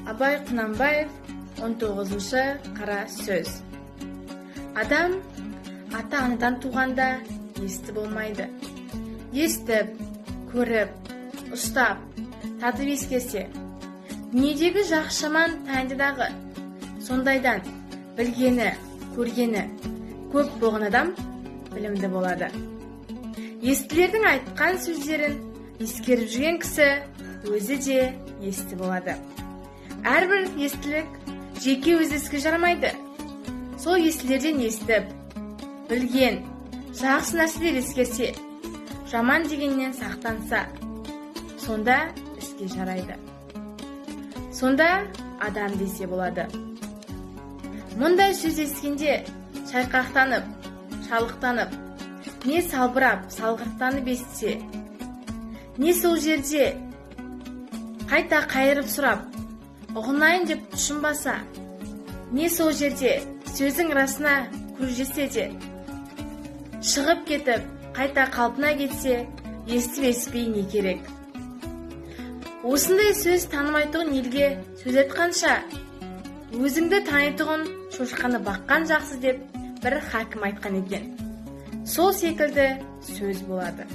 Абай Құнанбаев 19-шы қара сөз. Адам ата-анадан туғанда есті болмайды. Естіп, көріп, ұстап, татып ескерсе, дүниедегі жақсы жаман танидағы, сондайдан білгені, көргені көп болған адам білімді болады. Естілердің айтқан сөздерін ескеріп жүрген кісі өзі де есті болады. Әрбір естілік жеке өз іске жарамайды. Сол естілерден естіп, білген, жақсы нәрселер ескерсе, жаман дегеннен сақтанса, сонда іске жарайды. Сонда адам десе болады. Мұндай сөз ескенде шайқақтанып, шалықтанып, не салбырап, салғырттанып естісе, не сол жерде қайта қайырып сұрап, ұғынайын деп тұшынбаса, не сол жерде сөздің расына көз жесе де, шығып кетіп, қайта қалпына кетсе, естіп еспей не керек? Осындай сөз танымайтұғын елге сөз айтқанша, өзіңді танитұғын шошқаны баққан жақсы деп бір хакім айтқан екен. Сол секілді сөз болады.